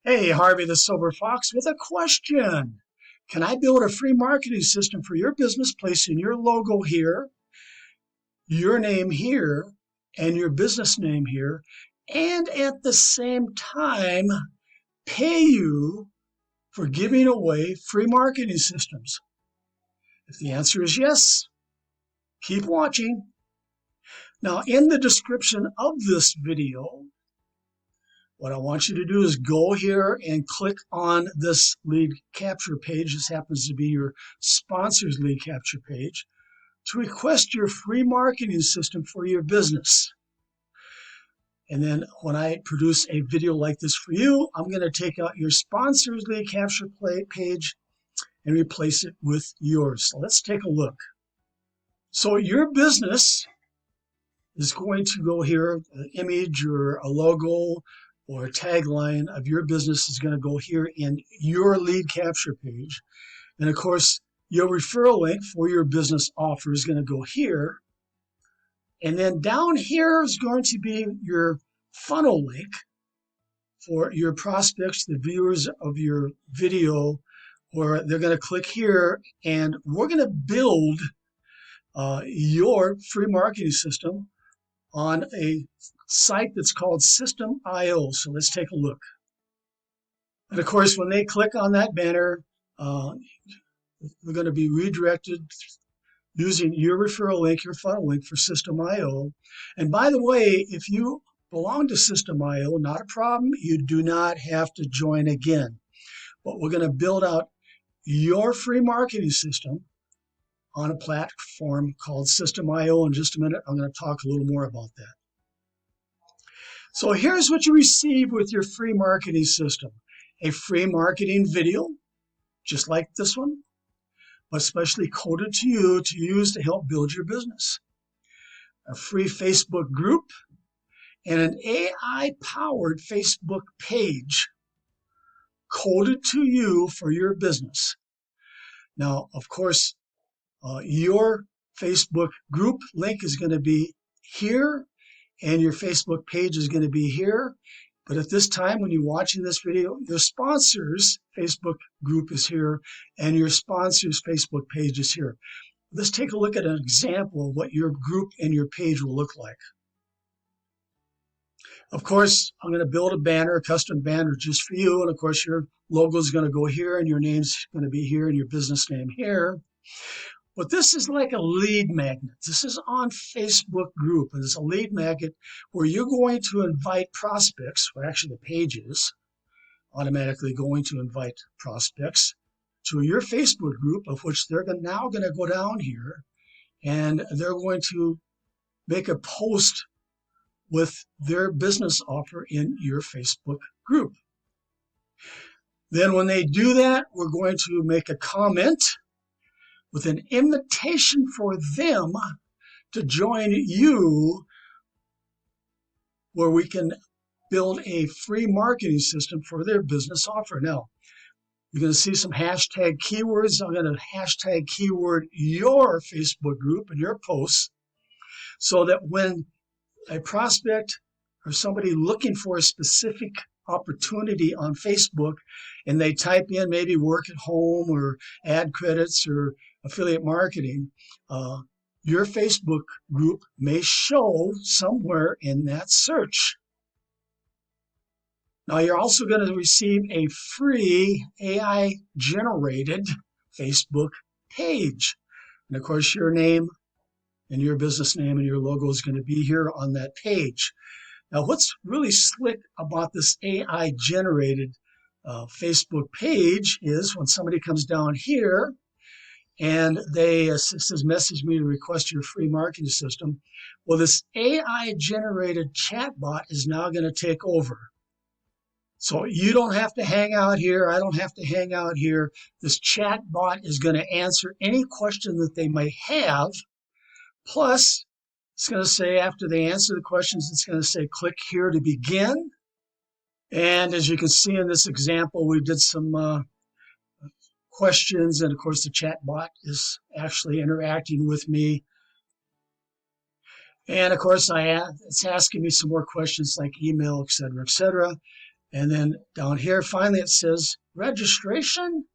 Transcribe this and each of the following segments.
Hey, Harvey the Sober Fox with a question. Can I build a free marketing system for your business, placing your logo here, your name here, and your business name here, and at the same time pay you for giving away free marketing systems? If the answer is yes, keep watching. Now, in the description of this video, what I want you to do is go here and click on this lead capture page. This happens to be your sponsor's lead capture page to request your free marketing system for your business. And then when I produce a video like this for you, I'm going to take out your sponsor's lead capture page and replace it with yours. So let's take a look. So your business is going to go here, an image or a logo or a tagline of your business is going to go here in your lead capture page. And of course, your referral link for your business offer is going to go here. And then down here is going to be your funnel link for your prospects, the viewers of your video, where they're going to click here, and we're going to build your free marketing system on a site that's called System.io. So let's take a look. And of course, when they click on that banner, they're going to be redirected using your referral link, your funnel link for System.io. And by the way, if you belong to System.io, not a problem. You do not have to join again. But we're going to build out your free marketing system on a platform called System.io. In just a minute, I'm going to talk a little more about that. So here's what you receive with your free marketing system. A free marketing video, just like this one, but specially coded to you to use to help build your business. A free Facebook group and an AI-powered Facebook page coded to you for your business. Now, of course, your Facebook group link is going to be here, and your Facebook page is going to be here. But at this time, when you're watching this video, your sponsor's Facebook group is here, and your sponsor's Facebook page is here. Let's take a look at an example of what your group and your page will look like. Of course, I'm going to build a banner, a custom banner just for you. And of course, your logo is going to go here, and your name's going to be here, and your business name here. But this is like a lead magnet. This is on Facebook group, and it's a lead magnet where you're going to invite prospects, or actually the page is automatically going to invite prospects to your Facebook group, of which they're now going to go down here, and they're going to make a post with their business offer in your Facebook group. Then when they do that, we're going to make a comment with an invitation for them to join you, where we can build a free marketing system for their business offer. Now, you're going to see some hashtag keywords. I'm going to hashtag keyword your Facebook group and your posts, so that when a prospect or somebody looking for a specific opportunity on Facebook and they type in maybe work at home or ad credits or affiliate marketing, your Facebook group may show somewhere in that search. Now, you're also going to receive a free AI-generated Facebook page. And of course, your name and your business name and your logo is going to be here on that page. Now, what's really slick about this AI-generated Facebook page is when somebody comes down here and they says, message me to request your free marketing system. Well, this AI-generated chatbot is now going to take over. So you don't have to hang out here. I don't have to hang out here. This chatbot is going to answer any question that they may have. Plus, it's going to say, after they answer the questions, it's going to say, click here to begin. And as you can see in this example, we did some questions, and of course the chat bot is actually interacting with me. And of course it's asking me some more questions like email, etc., etc. And then down here, finally, it says registration.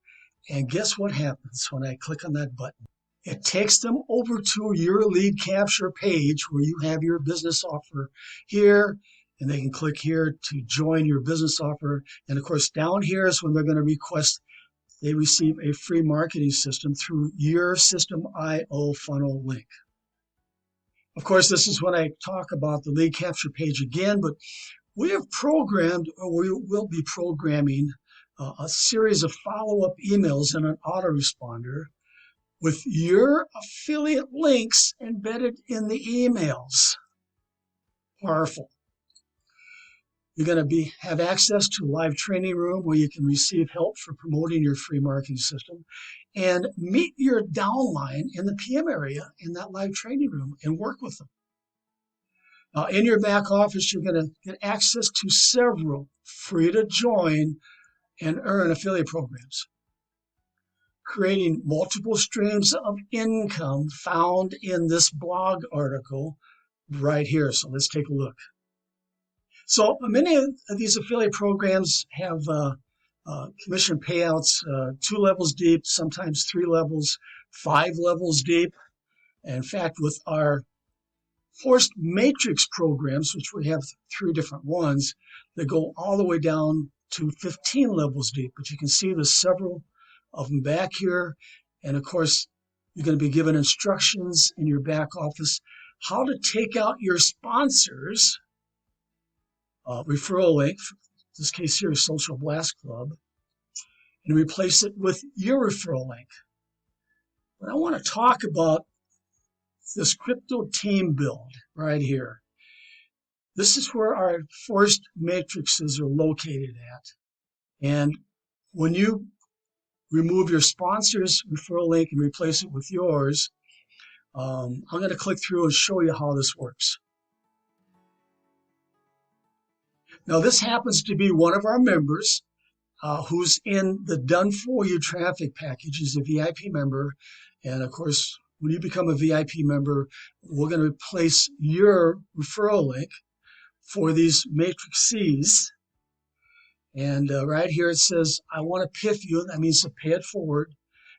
And guess what happens when I click on that button? It takes them over to your lead capture page where you have your business offer here, and they can click here to join your business offer. And of course, down here is when they're going to request they receive a free marketing system through your System.io funnel link. Of course, this is when I talk about the lead capture page again, but we have programmed, or we will be programming, a series of follow-up emails in an autoresponder with your affiliate links embedded in the emails. Powerful. You're going to have access to a live training room where you can receive help for promoting your free marketing system and meet your downline in the PM area in that live training room and work with them. Now, in your back office, you're going to get access to several free to join and earn affiliate programs, creating multiple streams of income found in this blog article right here. So let's take a look. So many of these affiliate programs have commission payouts 2 levels deep, sometimes 3 levels, 5 levels deep. In fact, with our forced matrix programs, which we have 3 different ones, that go all the way down to 15 levels deep. But you can see there's several of them back here. And of course, you're going to be given instructions in your back office how to take out your sponsors referral link, in this case here is Social Blast Club, and replace it with your referral link. But I want to talk about this crypto team build right here. This is where our forced matrices are located at. And when you remove your sponsor's referral link and replace it with yours, I'm going to click through and show you how this works. Now, this happens to be one of our members who's in the Done For You traffic package. He's a VIP member. And of course, when you become a VIP member, we're going to replace your referral link for these matrices. And right here it says, I want to PIF you. That means to pay it forward.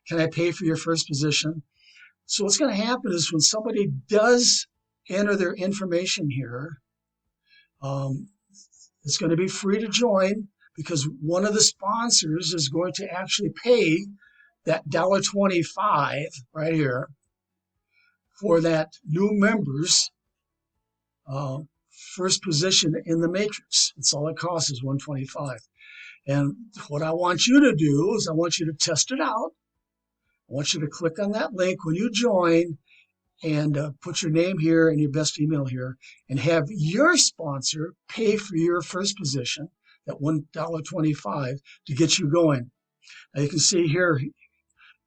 Can I pay for your first position? So what's going to happen is when somebody does enter their information here, it's going to be free to join because one of the sponsors is going to actually pay that $1.25 right here for that new member's first position in the matrix. That's all it costs is $1.25. And what I want you to do is I want you to test it out. I want you to click on that link when you join and put your name here and your best email here and have your sponsor pay for your first position, that $1.25, to get you going. Now you can see here,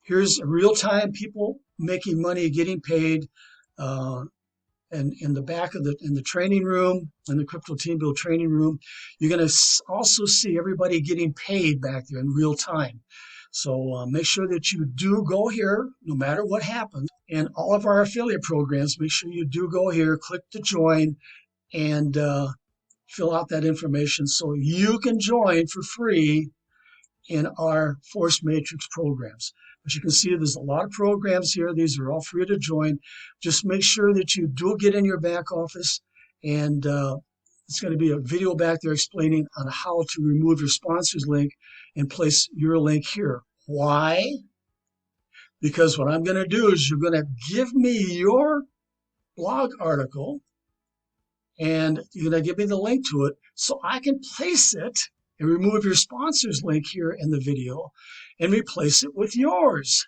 here's real-time people making money, getting paid. And in the back of in the training room, in the Crypto Team Build training room, you're going to also see everybody getting paid back there in real time. So make sure that you do go here, no matter what happens. In all of our affiliate programs, make sure you do go here, click to join, and fill out that information so you can join for free in our Force Matrix programs. As you can see, there's a lot of programs here. These are all free to join. Just make sure that you do get in your back office, and it's going to be a video back there explaining on how to remove your sponsor's link and place your link here. Why? Because what I'm going to do is you're going to give me your blog article, and you're going to give me the link to it so I can place it and remove your sponsor's link here in the video and replace it with yours.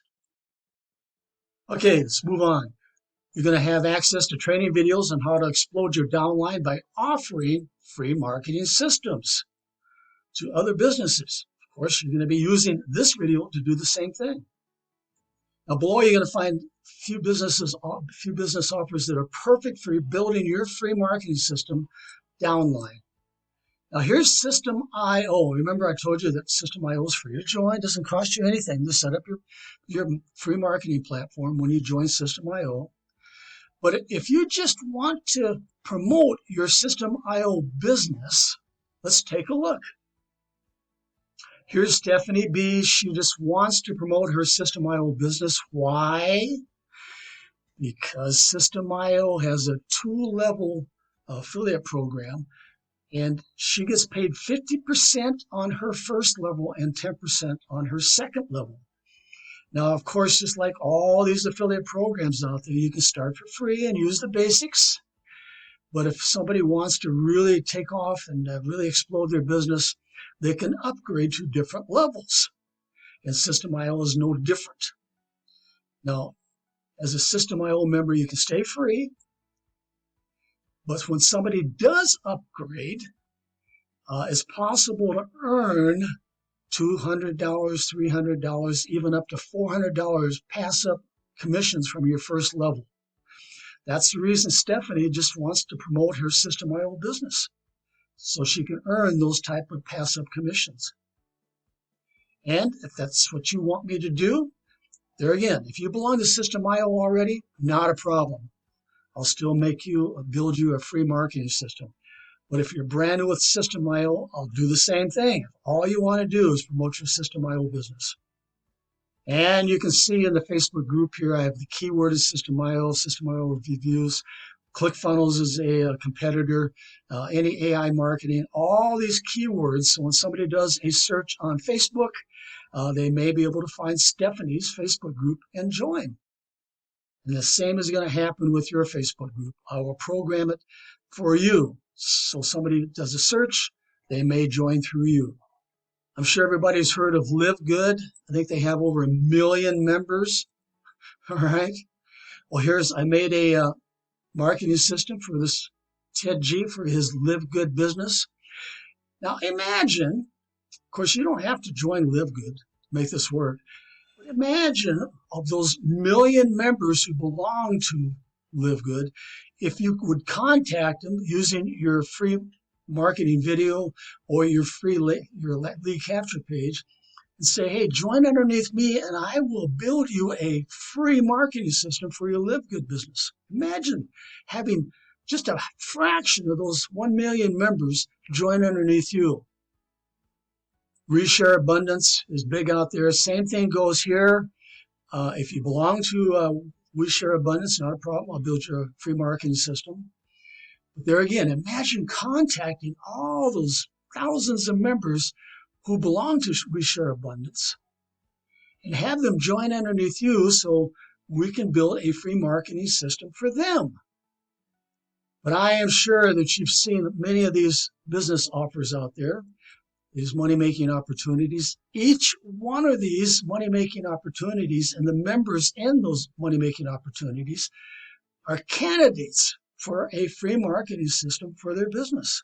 Okay, let's move on. You're going to have access to training videos on how to explode your downline by offering free marketing systems to other businesses. Of course, you're going to be using this video to do the same thing. Now below, you're going to find a few business offers that are perfect for building your free marketing system downline. Now here's System.io. Remember I told you that System.io is free to join. It doesn't cost you anything to set up your free marketing platform when you join System.io. But if you just want to promote your System.io business, let's take a look. Here's Stephanie B. She just wants to promote her System.io business. Why? Because System.io has a 2-level affiliate program, and she gets paid 50% on her first level and 10% on her second level. Now, of course, just like all these affiliate programs out there, you can start for free and use the basics. But if somebody wants to really take off and really explode their business, they can upgrade to different levels. And System.io is no different. Now, as a System.io member, you can stay free. But when somebody does upgrade, it's possible to earn $200, $300, even up to $400 pass-up commissions from your first level. That's the reason Stephanie just wants to promote her System.io business, so she can earn those type of pass-up commissions. And if that's what you want me to do, there again, if you belong to System.io already, not a problem. I'll still build you a free marketing system. But if you're brand new with System.io, I'll do the same thing. All you want to do is promote your System.io business. And you can see in the Facebook group here, I have the keyword is System.io, System.io reviews. ClickFunnels is a competitor, any AI marketing, all these keywords. So when somebody does a search on Facebook, they may be able to find Stephanie's Facebook group and join. And the same is going to happen with your Facebook group. I will program it for you. So somebody does a search, they may join through you. I'm sure everybody's heard of Live Good. I think they have over 1 million members. All right. Well, I made a marketing system for this Ted G for his Live Good business. Now imagine, of course, you don't have to join Live Good to make this work. But imagine of those 1 million members who belong to Live Good, if you would contact them using your free marketing video or your lead capture page and say, hey, join underneath me and I will build you a free marketing system for your Live Good business. Imagine having just a fraction of those 1 million members join underneath you. Reshare Abundance is big out there. Same thing goes here. If you belong to We Share Abundance, not a problem. I'll build you a free marketing system. But there again, imagine contacting all those thousands of members who belong to We Share Abundance and have them join underneath you so we can build a free marketing system for them. But I am sure that you've seen many of these business offers out there, these money-making opportunities. Each one of these money-making opportunities and the members in those money-making opportunities are candidates for a free marketing system for their business.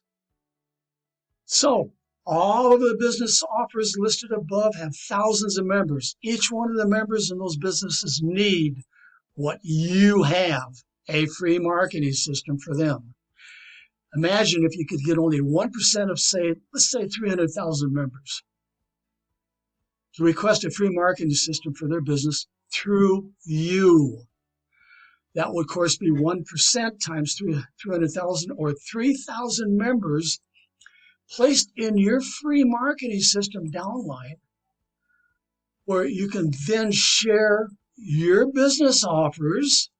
So all of the business offers listed above have thousands of members. Each one of the members in those businesses need what you have, a free marketing system for them. Imagine if you could get only 1% of, let's say 300,000 members to request a free marketing system for their business through you. That would, of course, be 1% times 300,000 or 3,000 members placed in your free marketing system downline, where you can then share your business offers.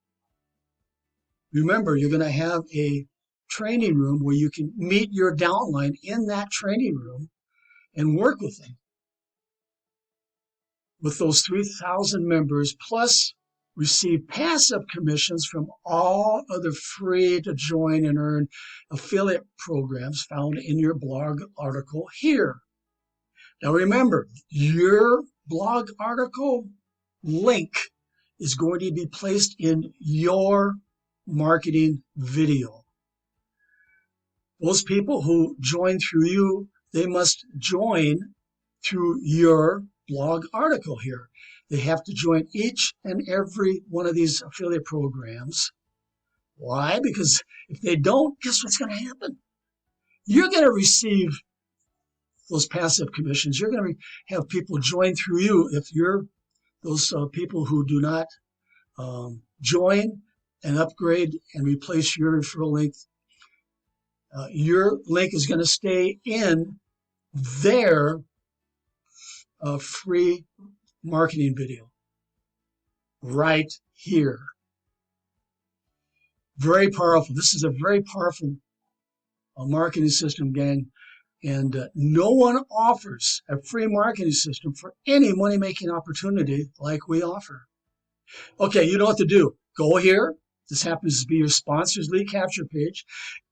Remember, you're going to have a training room where you can meet your downline in that training room and work with them. With those 3,000 members, plus receive passive commissions from all other free to join and earn affiliate programs found in your blog article here. Now remember, your blog article link is going to be placed in your marketing video. Those people who join through you, they must join through your blog article here. They have to join each and every one of these affiliate programs. Why? Because if they don't, guess what's going to happen? You're going to receive those passive commissions. You're going to have people join through you. If you're those people who do not join and upgrade and replace your referral link, your link is going to stay in their a free marketing video right here. Very powerful. This is a very powerful marketing system, gang. And no one offers a free marketing system for any money-making opportunity like we offer. Okay, you know what to do. Go here. This happens to be your sponsor's lead capture page,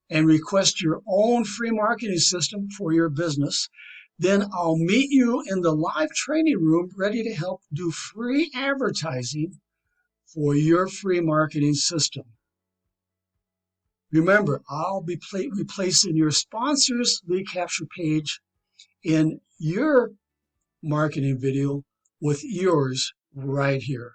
and request your own free marketing system for your business. Then I'll meet you in the live training room ready to help do free advertising for your free marketing system. Remember, I'll be replacing your sponsor's lead capture page in your marketing video with yours right here.